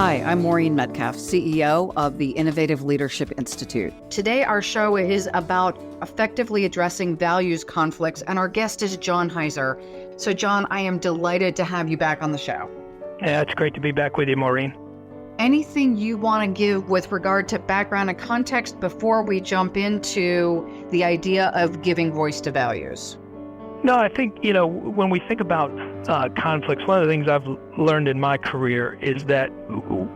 Hi, I'm Maureen Metcalf, CEO of the Innovative Leadership Institute. Today, our show is about effectively addressing values conflicts, and our guest is John Heiser. So, John, I am delighted to have you back on the show. Yeah, it's great to be back with you, Maureen. Anything you want to give with regard to background and context before we jump into the idea of giving voice to values? No, I think, when we think about conflicts, one of the things I've learned in my career is that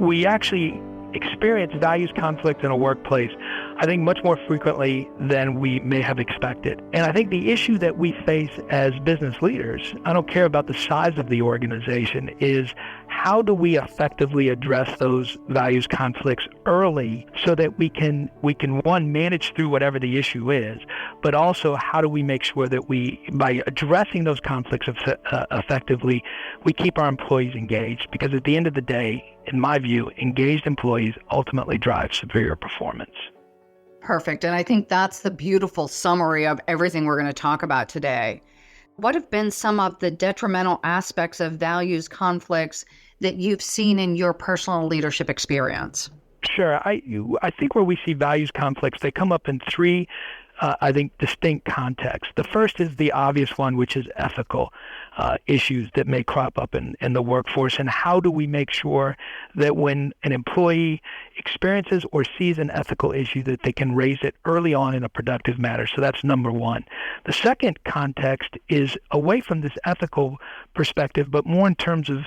we actually experience values conflict in a workplace, I think, much more frequently than we may have expected. And I think the issue that we face as business leaders, I don't care about the size of the organization, is how do we effectively address those values conflicts early so that we can one, manage through whatever the issue is, but also how do we make sure that by addressing those conflicts effectively, we keep our employees engaged? Because at the end of the day, in my view, engaged employees ultimately drive superior performance. Perfect. And I think that's the beautiful summary of everything we're going to talk about today. What have been some of the detrimental aspects of values conflicts that you've seen in your personal leadership experience? Sure. I think where we see values conflicts, they come up in three, distinct contexts. The first is the obvious one, which is ethical issues that may crop up in the workforce. And how do we make sure that when an employee experiences or sees an ethical issue, that they can raise it early on in a productive manner? So that's number one. The second context is away from this ethical perspective, but more in terms of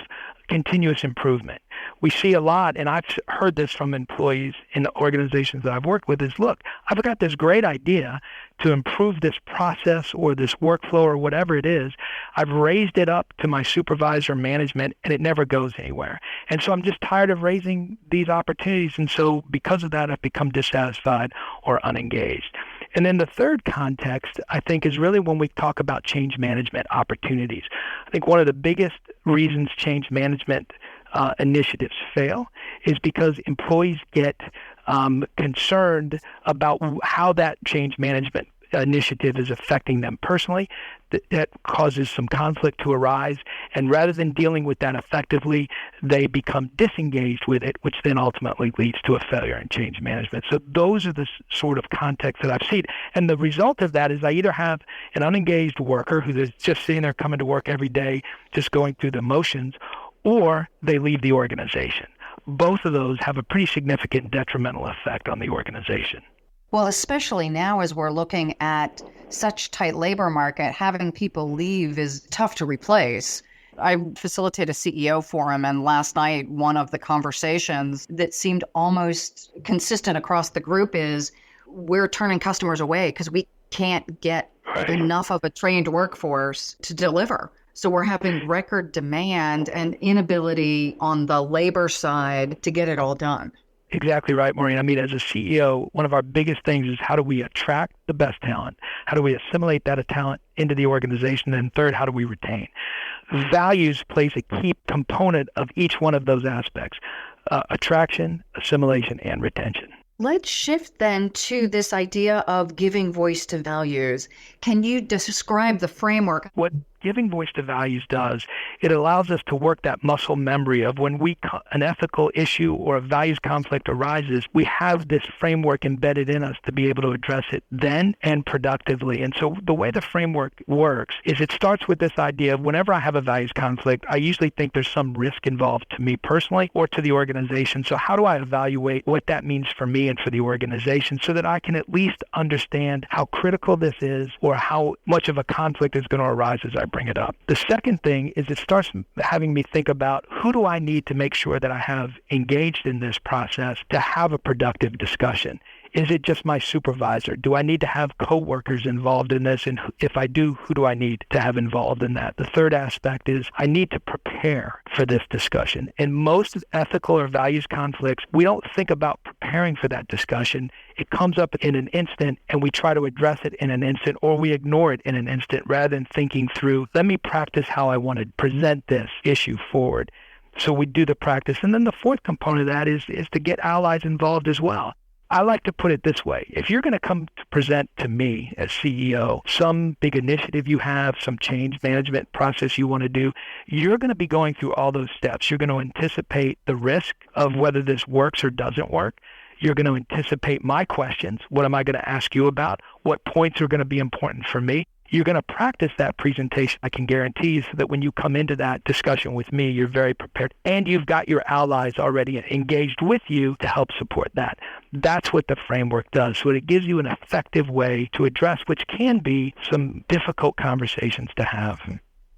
continuous improvement. We see a lot, and I've heard this from employees in the organizations that I've worked with, is, look, I've got this great idea to improve this process or this workflow or whatever it is. I've raised it up to my supervisor management, and it never goes anywhere. And so I'm just tired of raising these opportunities. And so because of that, I've become dissatisfied or unengaged. And then the third context, I think, is really when we talk about change management opportunities. I think one of the biggest reasons change management initiatives fail is because employees get concerned about how that change management initiative is affecting them personally. That causes some conflict to arise, and rather than dealing with that effectively, they become disengaged with it, which then ultimately leads to a failure in change management. So those are the sort of contexts that I've seen, and the result of that is I either have an unengaged worker who is just sitting there coming to work every day, just going through the motions, or they leave the organization. Both of those have a pretty significant detrimental effect on the organization. Well, especially now as we're looking at such tight labor market, having people leave is tough to replace. I facilitate a CEO forum, and last night, one of the conversations that seemed almost consistent across the group is we're turning customers away because we can't get enough of a trained workforce to deliver. So we're having record demand and inability on the labor side to get it all done. Exactly right, Maureen. I mean, as a CEO, one of our biggest things is how do we attract the best talent? How do we assimilate that talent into the organization? And third, how do we retain? Values plays a key component of each one of those aspects: attraction, assimilation, and retention. Let's shift then to this idea of giving voice to values. Can you describe the framework? What giving voice to values does, it allows us to work that muscle memory of when an ethical issue or a values conflict arises, we have this framework embedded in us to be able to address it then and productively. And so the way the framework works is it starts with this idea of whenever I have a values conflict, I usually think there's some risk involved to me personally or to the organization. So how do I evaluate what that means for me and for the organization so that I can at least understand how critical this is or how much of a conflict is going to arise as I bring it up. The second thing is it starts having me think about who do I need to make sure that I have engaged in this process to have a productive discussion. Is it just my supervisor? Do I need to have coworkers involved in this? And if I do, who do I need to have involved in that? The third aspect is I need to prepare for this discussion. In most ethical or values conflicts, we don't think about preparing for that discussion. It comes up in an instant and we try to address it in an instant, or we ignore it in an instant rather than thinking through, let me practice how I want to present this issue forward. So we do the practice. And then the fourth component of that is to get allies involved as well. I like to put it this way. If you're going to come to present to me as CEO some big initiative you have, some change management process you want to do, you're going to be going through all those steps. You're going to anticipate the risk of whether this works or doesn't work. You're going to anticipate my questions. What am I going to ask you about? What points are going to be important for me? You're going to practice that presentation, I can guarantee, so that when you come into that discussion with me, you're very prepared. And you've got your allies already engaged with you to help support that. That's what the framework does. So it gives you an effective way to address, which can be some difficult conversations to have.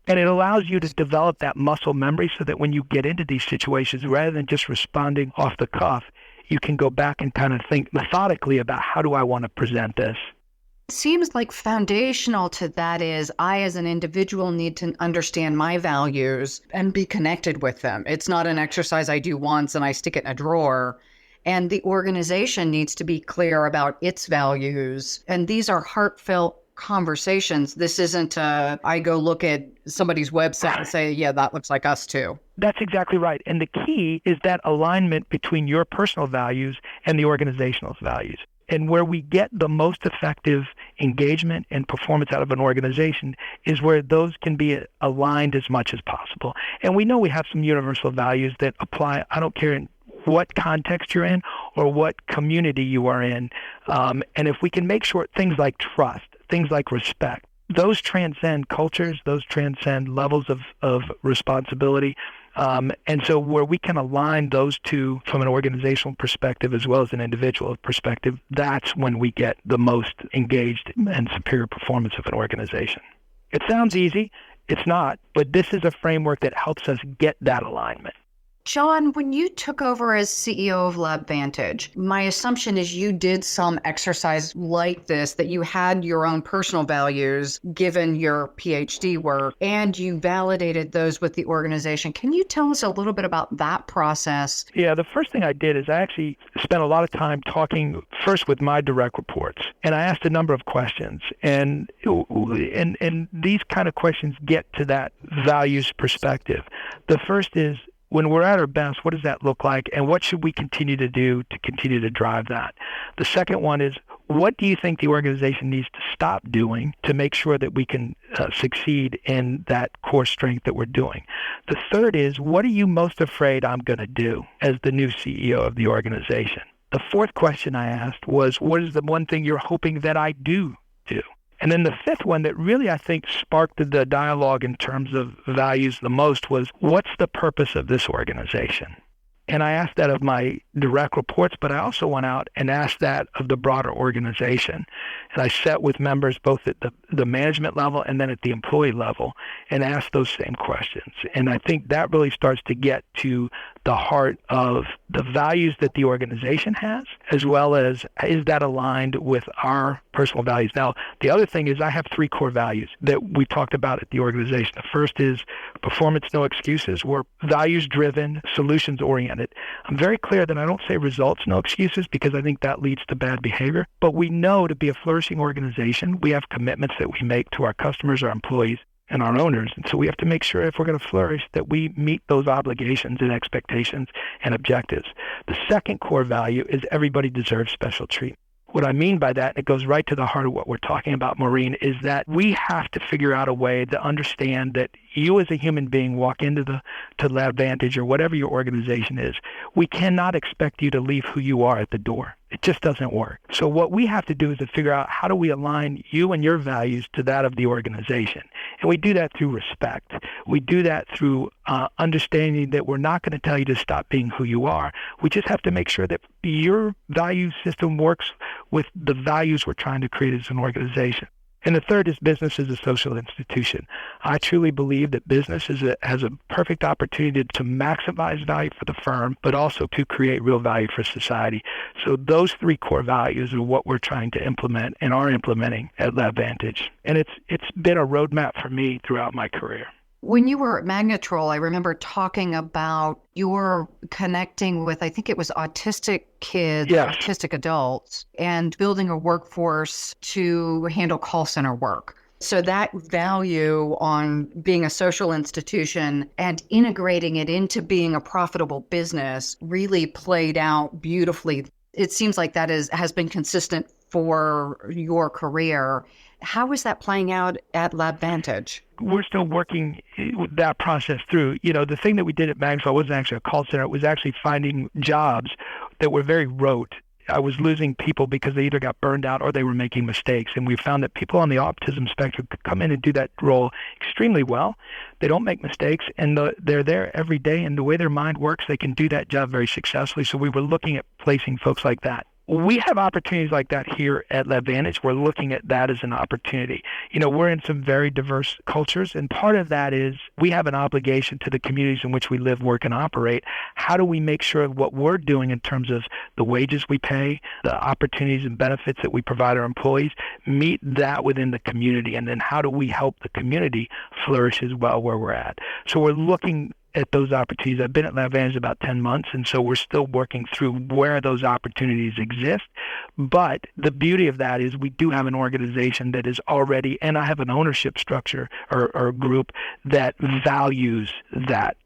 And it allows you to develop that muscle memory so that when you get into these situations, rather than just responding off the cuff, you can go back and kind of think methodically about how do I want to present this. Seems like foundational to that is I, as an individual, need to understand my values and be connected with them. It's not an exercise I do once and I stick it in a drawer. And the organization needs to be clear about its values. And these are heartfelt conversations. This isn't I go look at somebody's website and say, yeah, that looks like us too. That's exactly right. And the key is that alignment between your personal values and the organizational values. And where we get the most effective engagement and performance out of an organization is where those can be aligned as much as possible. And we know we have some universal values that apply. I don't care in what context you're in or what community you are in. And if we can make sure things like trust, things like respect, those transcend cultures, those transcend levels of responsibility. And so where we can align those two from an organizational perspective as well as an individual perspective, that's when we get the most engaged and superior performance of an organization. It sounds easy. It's not, but this is a framework that helps us get that alignment. John, when you took over as CEO of LabVantage, my assumption is you did some exercise like this, that you had your own personal values given your PhD work, and you validated those with the organization. Can you tell us a little bit about that process? Yeah, the first thing I did is I actually spent a lot of time talking first with my direct reports, and I asked a number of questions, and these kind of questions get to that values perspective. The first is, when we're at our best, what does that look like? And what should we continue to do to continue to drive that? The second one is, what do you think the organization needs to stop doing to make sure that we can succeed in that core strength that we're doing? The third is, what are you most afraid I'm going to do as the new CEO of the organization? The fourth question I asked was, what is the one thing you're hoping that I do? And then the fifth one that really, I think, sparked the dialogue in terms of values the most was, what's the purpose of this organization? And I asked that of my direct reports, but I also went out and asked that of the broader organization. And I sat with members both at the management level and then at the employee level and asked those same questions. And I think that really starts to get to the heart of the values that the organization has, as well as is that aligned with our personal values. Now, the other thing is I have 3 core values that we talked about at the organization. The first is performance, no excuses. We're values-driven, solutions-oriented. I'm very clear that I don't say results, no excuses, because I think that leads to bad behavior. But we know to be a flourishing organization, we have commitments that we make to our customers, our employees, and our owners. And so we have to make sure if we're going to flourish that we meet those obligations and expectations and objectives. The second core value is everybody deserves special treatment. What I mean by that, and it goes right to the heart of what we're talking about, Maureen, is that we have to figure out a way to understand that you as a human being walk into to LabVantage or whatever your organization is. We cannot expect you to leave who you are at the door. It just doesn't work. So what we have to do is to figure out how do we align you and your values to that of the organization. And we do that through respect. We do that through understanding that we're not going to tell you to stop being who you are. We just have to make sure that your value system works with the values we're trying to create as an organization. And the third is business is a social institution. I truly believe that business has a perfect opportunity to maximize value for the firm, but also to create real value for society. So those 3 core values are what we're trying to implement and are implementing at LabVantage. And it's been a roadmap for me throughout my career. When you were at Magnetrol, I remember talking about your connecting with, I think it was autistic kids, yes, autistic adults, and building a workforce to handle call center work. So that value on being a social institution and integrating it into being a profitable business really played out beautifully. It seems like that has been consistent for your career. How is that playing out at LabVantage? We're still working that process through. The thing that we did at Maxwell wasn't actually a call center. It was actually finding jobs that were very rote. I was losing people because they either got burned out or they were making mistakes. And we found that people on the autism spectrum could come in and do that role extremely well. They don't make mistakes, and they're there every day. And the way their mind works, they can do that job very successfully. So we were looking at placing folks like that. We have opportunities like that here at LabVantage. We're looking at that as an opportunity. We're in some very diverse cultures, and part of that is we have an obligation to the communities in which we live, work, and operate. How do we make sure what we're doing in terms of the wages we pay, the opportunities and benefits that we provide our employees, meet that within the community? And then how do we help the community flourish as well where we're at? So we're looking at those opportunities. I've been at LabVantage about 10 months, and so we're still working through where those opportunities exist. But the beauty of that is we do have an organization that is already, and I have an ownership structure or group that values that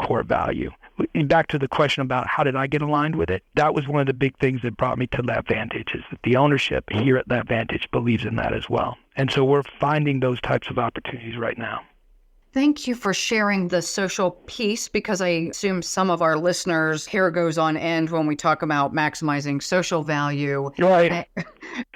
core value. Back to the question about how did I get aligned with it, that was one of the big things that brought me to LabVantage, is that the ownership here at LabVantage believes in that as well. And so we're finding those types of opportunities right now. Thank you for sharing the social piece, because I assume some of our listeners' hair goes on end when we talk about maximizing social value. Right.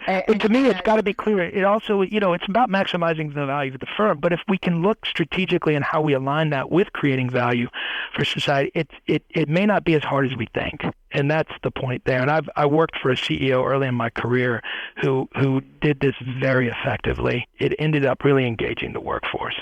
But to me, it's got to be clear. It also, it's about maximizing the value of the firm. But if we can look strategically in how we align that with creating value for society, it may not be as hard as we think. And that's the point there. And I worked for a CEO early in my career who did this very effectively. It ended up really engaging the workforce.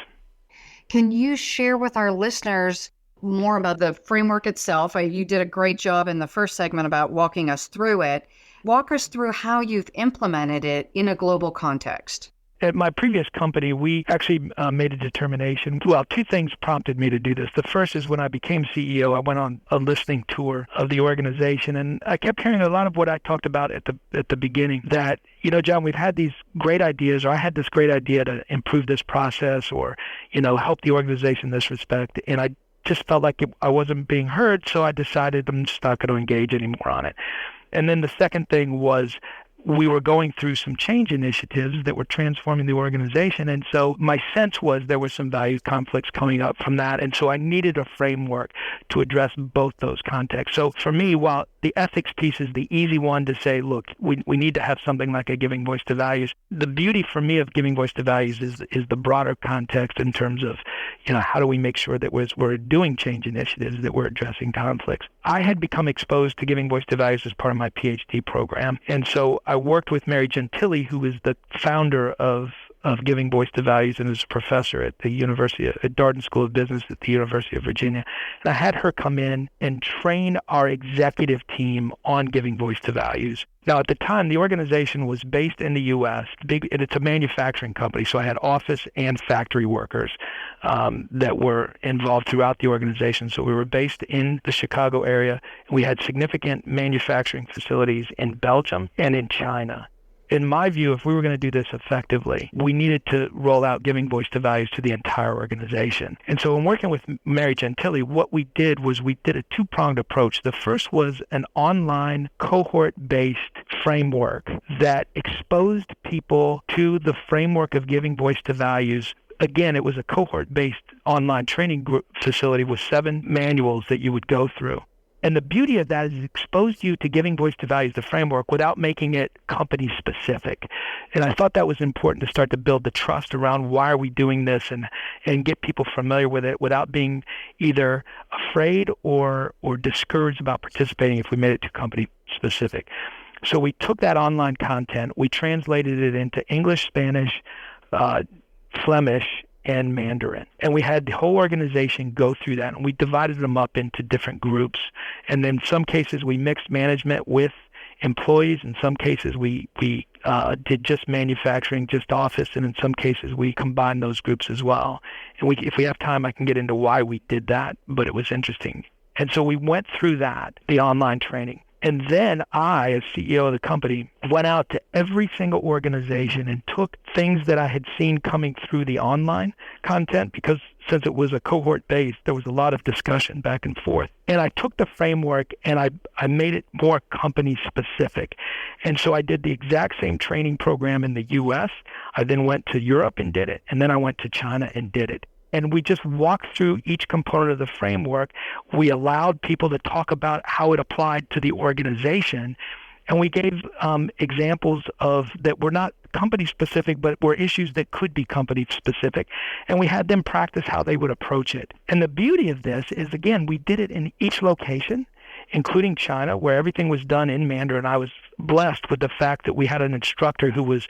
Can you share with our listeners more about the framework itself? You did a great job in the first segment about walking us through it. Walk us through how you've implemented it in a global context. At my previous company, we actually made a determination. Well, two things prompted me to do this. The first is when I became CEO, I went on a listening tour of the organization, and I kept hearing a lot of what I talked about at the beginning, that, John, we've had these great ideas, or I had this great idea to improve this process or, help the organization in this respect. And I just felt like I wasn't being heard, so I decided I'm just not going to engage anymore on it. And then the second thing was, we were going through some change initiatives that were transforming the organization. And so my sense was there were some value conflicts coming up from that. And so I needed a framework to address both those contexts. So for me, while the ethics piece is the easy one to say, look, we need to have something like a giving voice to values, the beauty for me of giving voice to values is the broader context in terms of, how do we make sure that we're doing change initiatives, that we're addressing conflicts. I had become exposed to giving voice to values as part of my PhD program. And so I worked with Mary Gentili, who is the founder of Giving Voice to Values and is a professor at the at Darden School of Business at the University of Virginia. And I had her come in and train our executive team on giving voice to values. Now, at the time, the organization was based in the U.S., and it's a manufacturing company, so I had office and factory workers that were involved throughout the organization. So we were based in the Chicago area, and we had significant manufacturing facilities in Belgium and in China. In my view, if we were going to do this effectively, we needed to roll out giving voice to values to the entire organization. And so in working with Mary Gentili, what we did was we did a two-pronged approach. The first was an online cohort-based framework that exposed people to the framework of giving voice to values. Again, it was a cohort-based online training group facility with 7 manuals that you would go through. And the beauty of that is it exposed you to giving voice to values, the framework, without making it company specific. And I thought that was important to start to build the trust around why are we doing this and get people familiar with it without being either afraid or discouraged about participating if we made it too company specific. So we took that online content, we translated it into English, Spanish, Flemish, and Mandarin. And we had the whole organization go through that, and we divided them up into different groups. And then in some cases, we mixed management with employees. In some cases, we did just manufacturing, just office, and in some cases, we combined those groups as well. And if we have time, I can get into why we did that, but it was interesting. And so we went through that, the online training. And then I, as CEO of the company, went out to every single organization and took things that I had seen coming through the online content, because since it was a cohort based, there was a lot of discussion back and forth. And I took the framework and I made it more company specific. And so I did the exact same training program in the US. I then went to Europe and did it. And then I went to China and did it. And we just walked through each component of the framework. We allowed people to talk about how it applied to the organization. And we gave examples of that were not company specific, but were issues that could be company specific. And we had them practice how they would approach it. And the beauty of this is, again, we did it in each location, including China, where everything was done in Mandarin. I was blessed with the fact that we had an instructor who was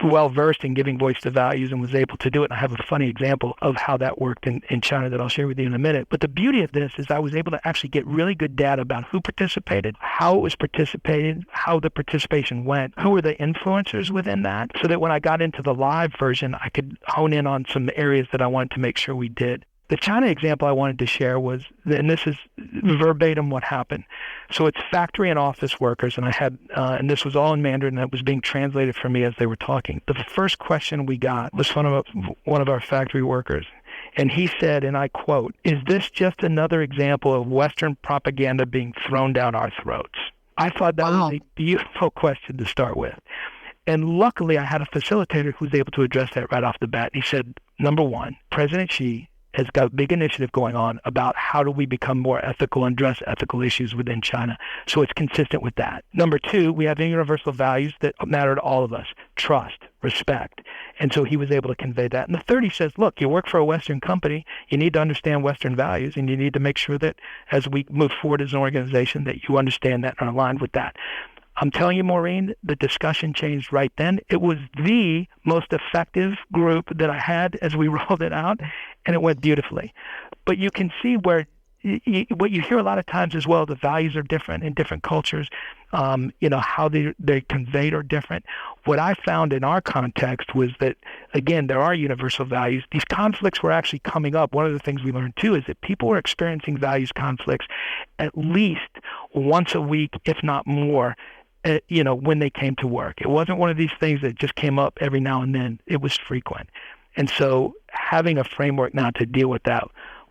well-versed in giving voice to values and was able to do it. And I have a funny example of how that worked in China that I'll share with you in a minute. But the beauty of this is I was able to actually get really good data about who participated, how it was participated, how the participation went, who were the influencers within that, so that when I got into the live version, I could hone in on some areas that I wanted to make sure we did. The China example I wanted to share was, and this is verbatim what happened. So it's factory and office workers, and I had, and this was all in Mandarin, and it was being translated for me as they were talking. The first question we got was from one of our factory workers, and he said, and I quote, "Is this just another example of Western propaganda being thrown down our throats?" I thought that was a beautiful question to start with. And luckily, I had a facilitator who was able to address that right off the bat. He said, number one, President Xi has got a big initiative going on about how do we become more ethical and address ethical issues within China. So it's consistent with that. Number two, we have universal values that matter to all of us: trust, respect. And so he was able to convey that. And the third, he says, look, you work for a Western company, you need to understand Western values, and you need to make sure that as we move forward as an organization that you understand that and are aligned with that. I'm telling you, Maureen, the discussion changed right then. It was the most effective group that I had as we rolled it out, and it went beautifully. But you can see where what you hear a lot of times as well, the values are different in different cultures, how they're conveyed are different. What I found in our context was that, again, there are universal values. These conflicts were actually coming up. One of the things we learned, too, is that people were experiencing values conflicts at least once a week, if not more, when they came to work. It wasn't one of these things that just came up every now and then. It was frequent. And so having a framework now to deal with that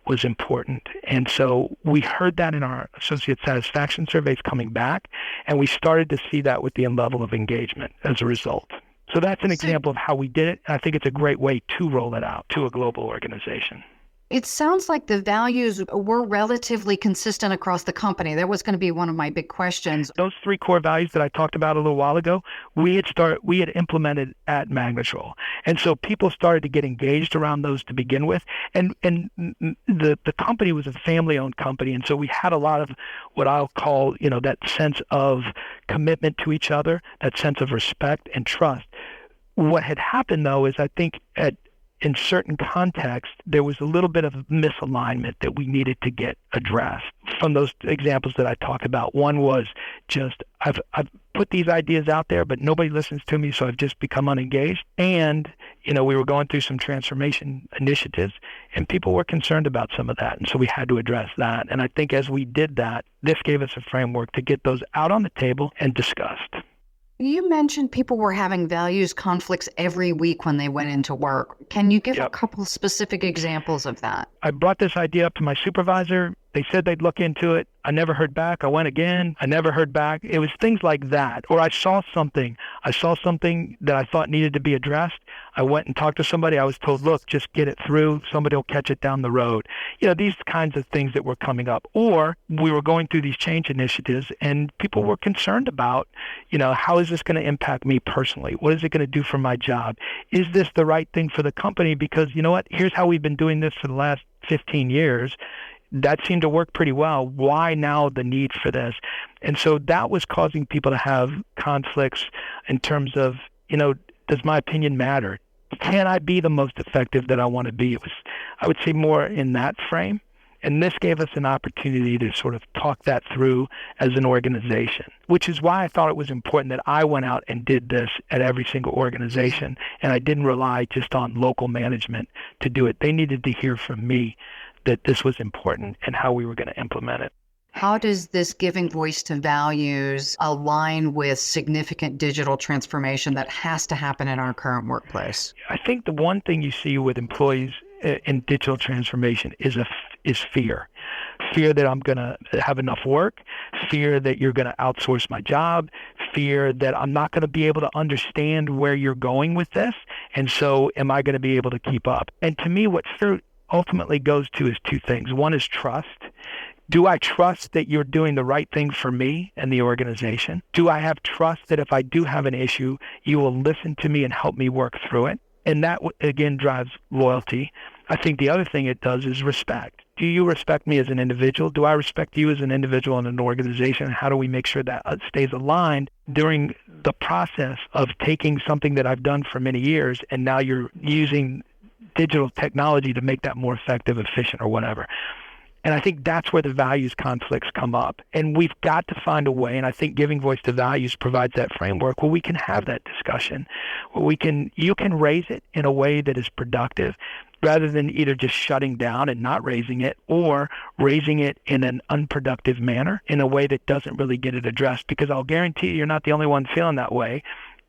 was important. And so we heard that in our associate satisfaction surveys coming back, and we started to see that with the level of engagement as a result. So that's an example of how we did it. I think it's a great way to roll it out to a global organization. It sounds like the values were relatively consistent across the company. That was going to be one of my big questions. Those three core values that I talked about a little while ago, we had implemented at Magnetrol. And so people started to get engaged around those to begin with. And the company was a family-owned company. And so we had a lot of what I'll call, that sense of commitment to each other, that sense of respect and trust. What had happened, though, is I think in certain contexts, there was a little bit of misalignment that we needed to get addressed. From those examples that I talked about, one was just, I've put these ideas out there, but nobody listens to me, so I've just become unengaged. And, we were going through some transformation initiatives, and people were concerned about some of that. And so we had to address that. And I think as we did that, this gave us a framework to get those out on the table and discussed. You mentioned people were having values conflicts every week when they went into work. Can you give a couple specific examples of that? I brought this idea up to my supervisor. They said they'd look into it. I never heard back. I went again. I never heard back. It was things like that. Or I saw something that I thought needed to be addressed. I went and talked to somebody. I was told, look, just get it through. Somebody will catch it down the road. These kinds of things that were coming up. Or we were going through these change initiatives, and people were concerned about, how is this going to impact me personally? What is it going to do for my job? Is this the right thing for the company? Because you know what? Here's how we've been doing this for the last 15 years. That seemed to work pretty well. Why now the need for this? And so that was causing people to have conflicts in terms of, does my opinion matter? Can I be the most effective that I want to be? It was, I would say, more in that frame. And this gave us an opportunity to sort of talk that through as an organization, which is why I thought it was important that I went out and did this at every single organization. And I didn't rely just on local management to do it. They needed to hear from me that this was important and how we were going to implement it. How does this giving voice to values align with significant digital transformation that has to happen in our current workplace? I think the one thing you see with employees in digital transformation is fear. Fear that I'm going to have enough work, fear that you're going to outsource my job, fear that I'm not going to be able to understand where you're going with this. And so am I going to be able to keep up? And to me, what fear ultimately goes to is two things. One is trust. Do I trust that you're doing the right thing for me and the organization? Do I have trust that if I do have an issue, you will listen to me and help me work through it? And that, again, drives loyalty. I think the other thing it does is respect. Do you respect me as an individual? Do I respect you as an individual in an organization? How do we make sure that stays aligned during the process of taking something that I've done for many years and now you're using digital technology to make that more effective, efficient, or whatever? And I think that's where the values conflicts come up. And we've got to find a way, and I think giving voice to values provides that framework where we can have that discussion, where you can raise it in a way that is productive rather than either just shutting down and not raising it or raising it in an unproductive manner in a way that doesn't really get it addressed, because I'll guarantee you're not the only one feeling that way.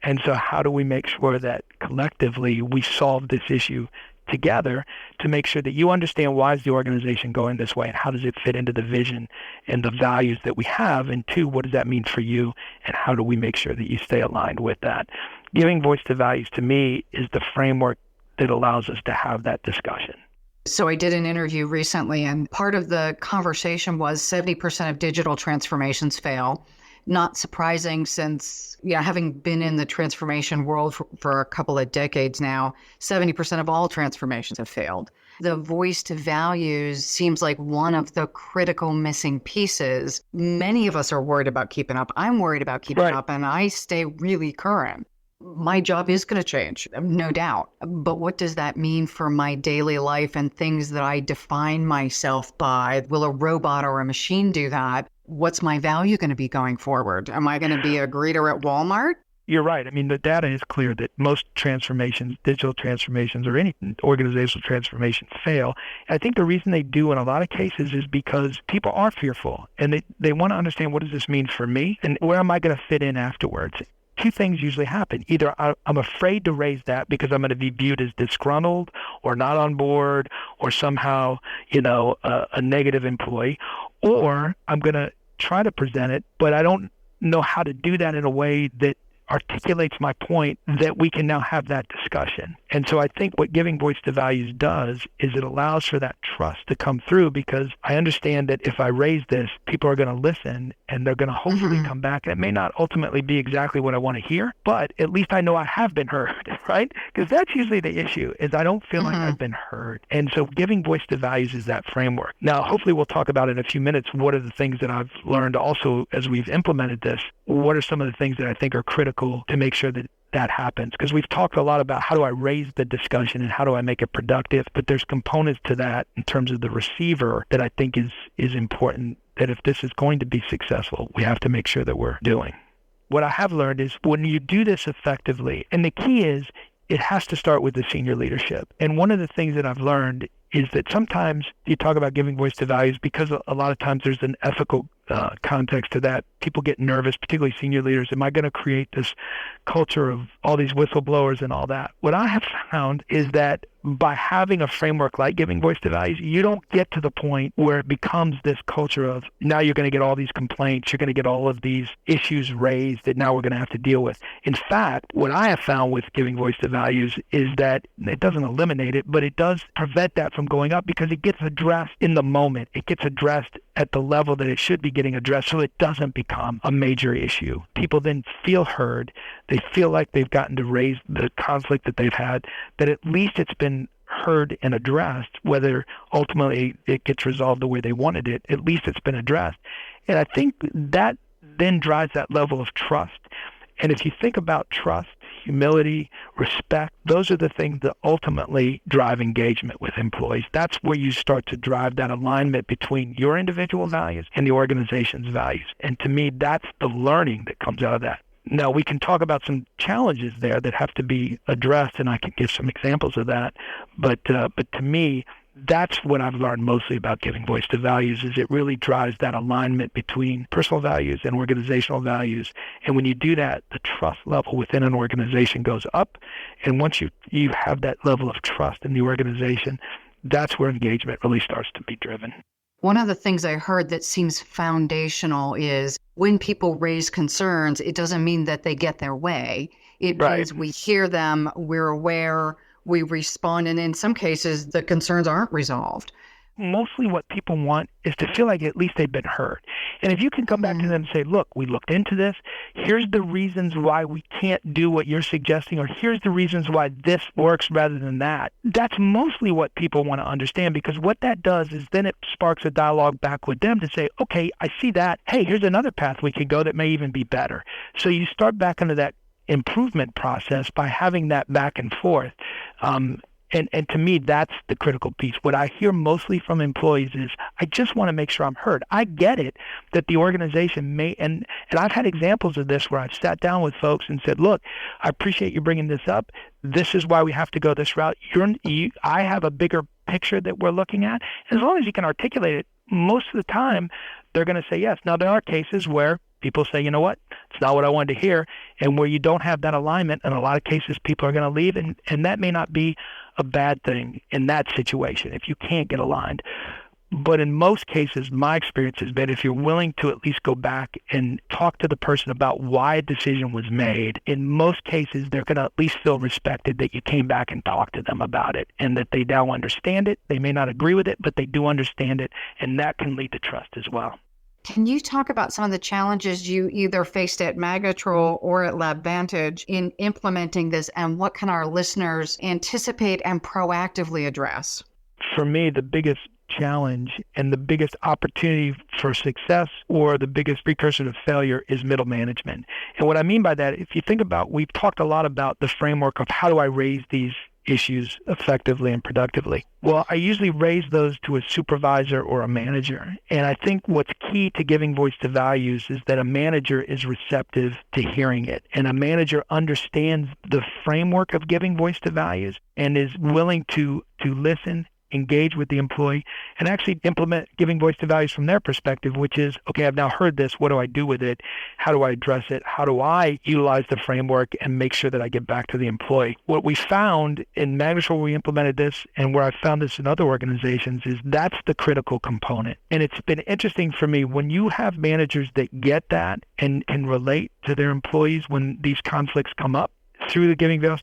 And so how do we make sure that collectively we solve this issue together to make sure that you understand why is the organization going this way and how does it fit into the vision and the values that we have, and two, what does that mean for you and how do we make sure that you stay aligned with that? Giving voice to values to me is the framework that allows us to have that discussion. So I did an interview recently, and part of the conversation was 70% of digital transformations fail. Not surprising since, having been in the transformation world for a couple of decades now, 70% of all transformations have failed. The voice to values seems like one of the critical missing pieces. Many of us are worried about keeping up. I'm worried about keeping up, and I stay really current. My job is going to change, no doubt. But what does that mean for my daily life and things that I define myself by? Will a robot or a machine do that? What's my value going to be going forward? Am I going to be a greeter at Walmart? You're right. I mean, the data is clear that most transformations, digital transformations or any organizational transformations fail. And I think the reason they do in a lot of cases is because people are fearful and they want to understand, what does this mean for me and where am I going to fit in afterwards? Two things usually happen. Either I'm afraid to raise that because I'm going to be viewed as disgruntled or not on board or somehow, a negative employee, or I'm going to try to present it, but I don't know how to do that in a way that articulates my point that we can now have that discussion. And so I think what giving voice to values does is it allows for that trust to come through, because I understand that if I raise this, people are going to listen and they're going to hopefully come back. And it may not ultimately be exactly what I want to hear, but at least I know I have been heard, right? Because that's usually the issue, is I don't feel like I've been heard. And so giving voice to values is that framework. Now, hopefully we'll talk about in a few minutes, what are the things that I've learned also as we've implemented this? What are some of the things that I think are critical to make sure that that happens? Because we've talked a lot about how do I raise the discussion and how do I make it productive, but there's components to that in terms of the receiver that I think is important, that if this is going to be successful, we have to make sure that we're doing. What I have learned is when you do this effectively, and the key is it has to start with the senior leadership. And one of the things that I've learned is that sometimes you talk about giving voice to values because a lot of times there's an ethical context to that. People get nervous, particularly senior leaders. Am I going to create this culture of all these whistleblowers and all that? What I have found is that by having a framework like giving voice to values, you don't get to the point where it becomes this culture of now you're going to get all these complaints, you're going to get all of these issues raised that now we're going to have to deal with. In fact, what I have found with giving voice to values is that it doesn't eliminate it, but it does prevent that from going up because it gets addressed in the moment. It gets addressed at the level that it should be getting addressed, so it doesn't become a major issue. People then feel heard. They feel like they've gotten to raise the conflict that they've had, that at least it's been heard and addressed. Whether ultimately it gets resolved the way they wanted it, at least it's been addressed. And I think that then drives that level of trust. And if you think about trust, humility, respect, those are the things that ultimately drive engagement with employees. That's where you start to drive that alignment between your individual values and the organization's values. And to me, that's the learning that comes out of that. Now, we can talk about some challenges there that have to be addressed, and I can give some examples of that. But to me, that's what I've learned mostly about giving voice to values, is it really drives that alignment between personal values and organizational values. And when you do that, the trust level within an organization goes up. And once you have that level of trust in the organization, that's where engagement really starts to be driven. One of the things I heard that seems foundational is when people raise concerns, it doesn't mean that they get their way. It means we hear them, we're aware, we respond, and in some cases, the concerns aren't resolved. Mostly what people want is to feel like at least they've been heard. And if you can come back to them and say, look, we looked into this. Here's the reasons why we can't do what you're suggesting, or here's the reasons why this works rather than that. That's mostly what people want to understand, because what that does is then it sparks a dialogue back with them to say, okay, I see that. Hey, here's another path we could go that may even be better. So you start back into that improvement process by having that back and forth. And to me, that's the critical piece. What I hear mostly from employees is, I just want to make sure I'm heard. I get it that the organization may, and I've had examples of this where I've sat down with folks and said, look, I appreciate you bringing this up. This is why we have to go this route. I have a bigger picture that we're looking at. As long as you can articulate it, most of the time, they're going to say yes. Now, there are cases where people say, you know what, it's not what I wanted to hear, and where you don't have that alignment, in a lot of cases, people are going to leave, and that may not be a bad thing in that situation if you can't get aligned. But in most cases, my experience has been if you're willing to at least go back and talk to the person about why a decision was made, in most cases, they're going to at least feel respected that you came back and talked to them about it and that they now understand it. They may not agree with it, but they do understand it, and that can lead to trust as well. Can you talk about some of the challenges you either faced at Magatrol or at LabVantage in implementing this, and what can our listeners anticipate and proactively address? For me, the biggest challenge and the biggest opportunity for success, or the biggest precursor to failure, is middle management. And what I mean by that, if you think about, we've talked a lot about the framework of how do I raise these issues effectively and productively. Well, I usually raise those to a supervisor or a manager. And I think what's key to giving voice to values is that a manager is receptive to hearing it. And a manager understands the framework of giving voice to values and is willing to listen, engage with the employee, and actually implement giving voice to values from their perspective, which is, okay, I've now heard this. What do I do with it? How do I address it? How do I utilize the framework and make sure that I get back to the employee? What we found in Magnetrol, where we implemented this, and where I found this in other organizations, is that's the critical component. And it's been interesting for me, when you have managers that get that and can relate to their employees when these conflicts come up, through the giving voice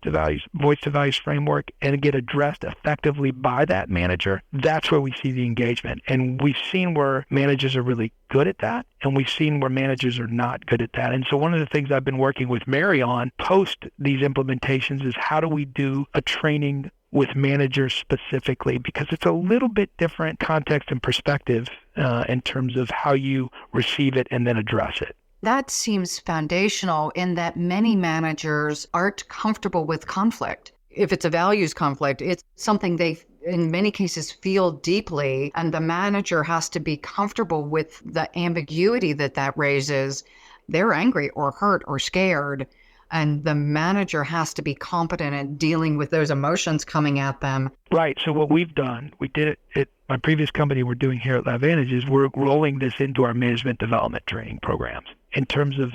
to values framework, and get addressed effectively by that manager, that's where we see the engagement. And we've seen where managers are really good at that, and we've seen where managers are not good at that. And so one of the things I've been working with Mary on post these implementations is, how do we do a training with managers specifically, because it's a little bit different context and perspective in terms of how you receive it and then address it. That seems foundational in that many managers aren't comfortable with conflict. If it's a values conflict, it's something they, in many cases, feel deeply, and the manager has to be comfortable with the ambiguity that raises. They're angry or hurt or scared, and the manager has to be competent at dealing with those emotions coming at them. Right. So what we've done, we did it at my previous company, we're doing here at LabVantage, is we're rolling this into our management development training programs. In terms of,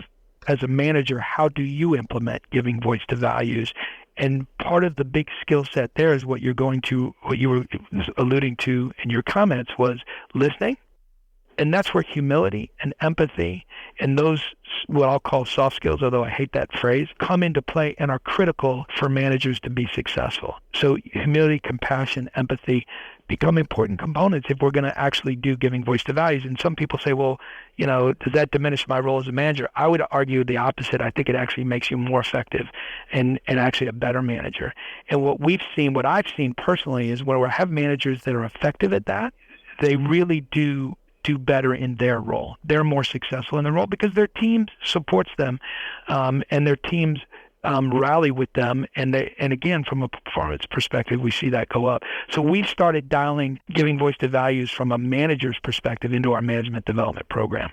as a manager, how do you implement giving voice to values? And part of the big skill set there is what you were alluding to in your comments, was listening. And that's where humility and empathy and those, what I'll call soft skills, although I hate that phrase, come into play and are critical for managers to be successful. So humility, compassion, empathy become important components if we're going to actually do giving voice to values. And some people say, well, does that diminish my role as a manager? I would argue the opposite. I think it actually makes you more effective and actually a better manager. And what I've seen personally is when we have managers that are effective at that, they really do better in their role. They're more successful in their role because their team supports them, and their teams rally with them. And again, from a performance perspective, we see that go up. So we've started dialing giving voice to values from a manager's perspective into our management development program.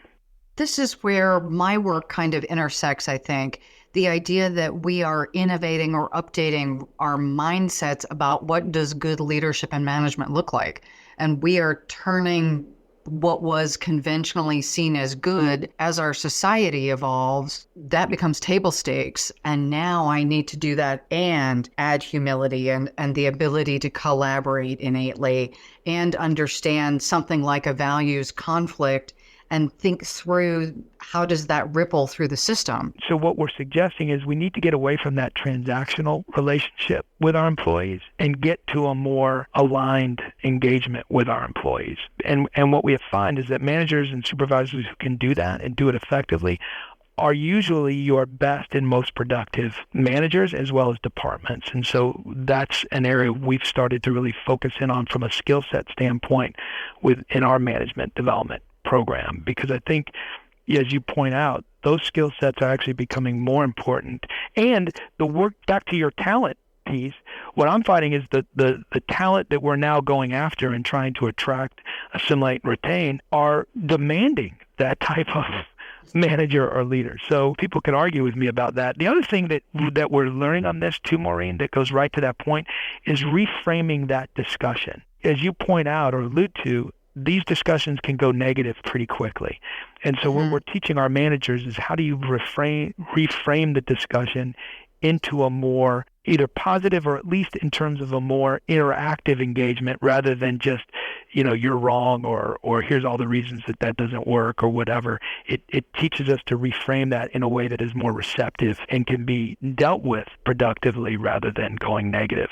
This is where my work kind of intersects, I think. The idea that we are innovating or updating our mindsets about what does good leadership and management look like. And we are turning what was conventionally seen as good, as our society evolves, that becomes table stakes. And now I need to do that and add humility and the ability to collaborate innately and understand something like a values conflict and think through how does that ripple through the system. So what we're suggesting is we need to get away from that transactional relationship with our employees and get to a more aligned engagement with our employees. And what we have found is that managers and supervisors who can do that and do it effectively are usually your best and most productive managers as well as departments. And so that's an area we've started to really focus in on from a skill set standpoint in our management development program, because I think, as you point out, those skill sets are actually becoming more important. And the work, back to your talent piece, what I'm finding is the talent that we're now going after and trying to attract, assimilate, and retain are demanding that type of manager or leader. So people can argue with me about that. The other thing that we're learning on this too, Maureen, that goes right to that point, is reframing that discussion. As you point out or allude to, these discussions can go negative pretty quickly. And so what we're teaching our managers is how do you reframe the discussion into a more either positive or at least in terms of a more interactive engagement rather than just, you're wrong or here's all the reasons that doesn't work or whatever. It teaches us to reframe that in a way that is more receptive and can be dealt with productively rather than going negative.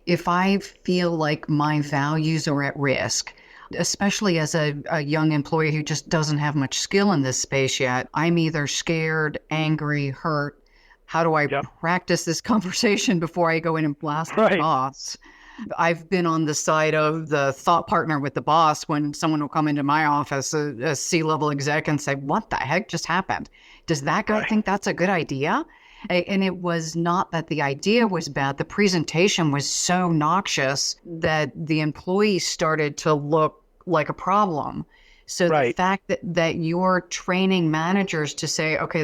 If I feel like my values are at risk, especially as a young employee who just doesn't have much skill in this space yet, I'm either scared, angry, hurt. How do I practice this conversation before I go in and blast the boss? I've been on the side of the thought partner with the boss when someone will come into my office, a C-level exec, and say, what the heck just happened? Does that guy think that's a good idea? And it was not that the idea was bad. The presentation was so noxious that the employees started to look like a problem. So the fact that you're training managers to say, okay,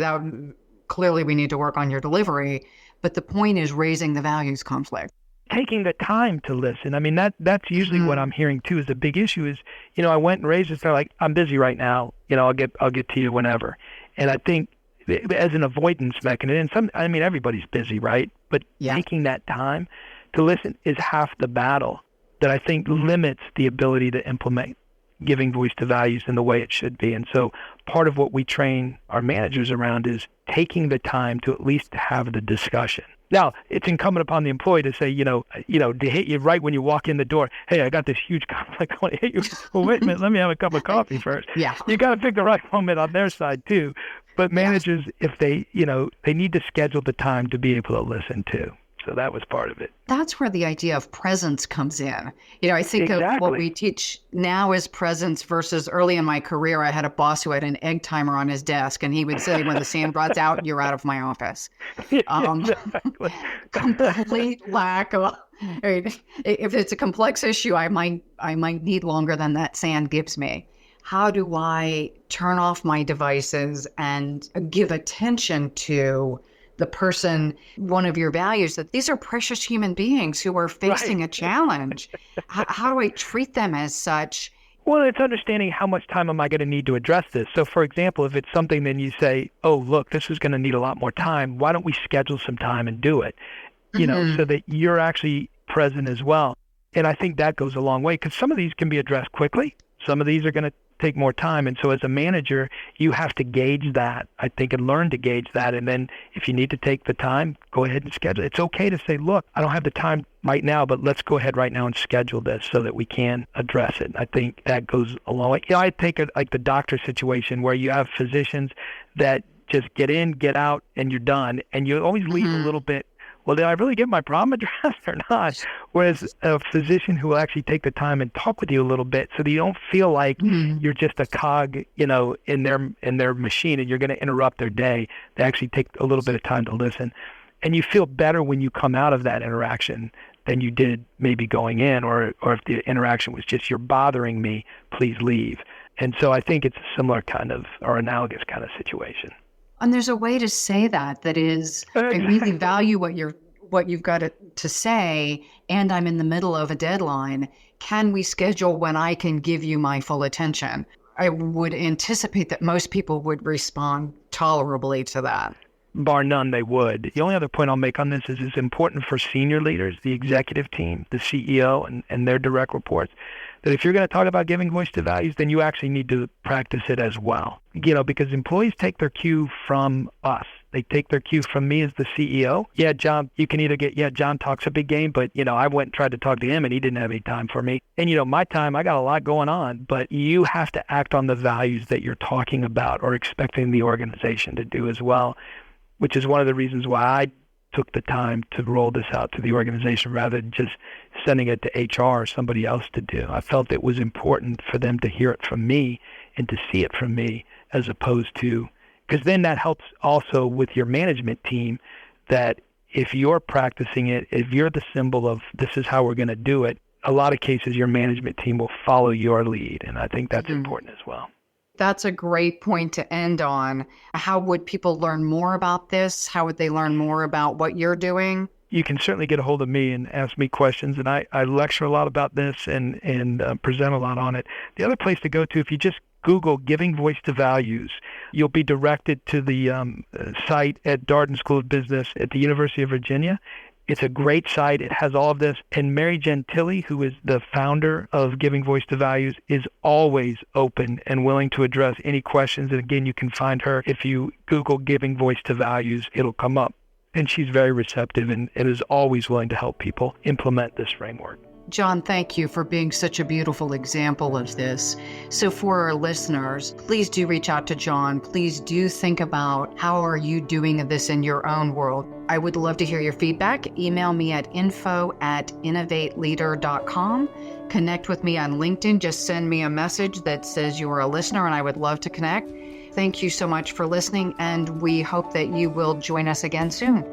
clearly we need to work on your delivery, but the point is raising the values conflict. Taking the time to listen. I mean, that's usually what I'm hearing too is a big issue is, I went and raised this. They're like, I'm busy right now. I'll get to you whenever. And I think as an avoidance mechanism, everybody's busy, right? But taking that time to listen is half the battle that I think limits the ability to implement giving voice to values in the way it should be. And so part of what we train our managers around is taking the time to at least have the discussion. Now, it's incumbent upon the employee to say, to hit you right when you walk in the door. Hey, I got this huge conflict. I want to hit you. Well, wait a minute. Let me have a cup of coffee first. Yeah. You got to pick the right moment on their side too. But managers, if they need to schedule the time to be able to listen too. So that was part of it. That's where the idea of presence comes in. I think of what we teach now is presence versus early in my career, I had a boss who had an egg timer on his desk, and he would say, when the sand rod's out, you're out of my office. Complete lack of, if it's a complex issue, I might need longer than that sand gives me. How do I turn off my devices and give attention to the person, one of your values, that these are precious human beings who are facing a challenge. How do I treat them as such? Well, it's understanding how much time am I going to need to address this. So, for example, if it's something, then you say, oh, look, this is going to need a lot more time. Why don't we schedule some time and do it, so that you're actually present as well. And I think that goes a long way because some of these can be addressed quickly. Some of these are going to take more time. And so as a manager, you have to gauge that, I think, and learn to gauge that. And then if you need to take the time, go ahead and schedule. It's okay to say, look, I don't have the time right now, but let's go ahead right now and schedule this so that we can address it. And I think that goes a long way. I take it like the doctor situation where you have physicians that just get in, get out, and you're done. And you always leave a little bit, well, did I really get my problem addressed or not? Whereas a physician who will actually take the time and talk with you a little bit so that you don't feel like you're just a cog, in their machine and you're going to interrupt their day. They actually take a little bit of time to listen. And you feel better when you come out of that interaction than you did maybe going in, or if the interaction was just, you're bothering me, please leave. And so I think it's a similar kind of, or analogous kind of situation. And there's a way to say that is, I really value what what you've got to say, and I'm in the middle of a deadline. Can we schedule when I can give you my full attention? I would anticipate that most people would respond tolerably to that. Bar none, they would. The only other point I'll make on this is it's important for senior leaders, the executive team, the CEO, and their direct reports, that if you're going to talk about giving voice to values, then you actually need to practice it as well. Because employees take their cue from us. They take their cue from me as the CEO. Yeah, John, you can either get, John talks a big game, but, I went and tried to talk to him and he didn't have any time for me. And, my time, I got a lot going on, but you have to act on the values that you're talking about or expecting the organization to do as well, which is one of the reasons why I took the time to roll this out to the organization rather than just sending it to HR or somebody else to do. I felt it was important for them to hear it from me and to see it from me, as opposed to, because then that helps also with your management team, that if you're practicing it, if you're the symbol of this is how we're going to do it, a lot of cases your management team will follow your lead. And I think that's important as well. That's a great point to end on. How would people learn more about this? How would they learn more about what you're doing? You can certainly get a hold of me and ask me questions. And I lecture a lot about this and present a lot on it. The other place to go to, if you just Google Giving Voice to Values, you'll be directed to the site at Darden School of Business at the University of Virginia. It's a great site. It has all of this. And Mary Gentile, who is the founder of Giving Voice to Values, is always open and willing to address any questions. And again, you can find her. If you Google Giving Voice to Values, it'll come up. And she's very receptive and is always willing to help people implement this framework. John, thank you for being such a beautiful example of this. So for our listeners, please do reach out to John. Please do think about how are you doing this in your own world. I would love to hear your feedback. Email me at info@innovateleader.com. Connect with me on LinkedIn. Just send me a message that says you are a listener, and I would love to connect. Thank you so much for listening, and we hope that you will join us again soon.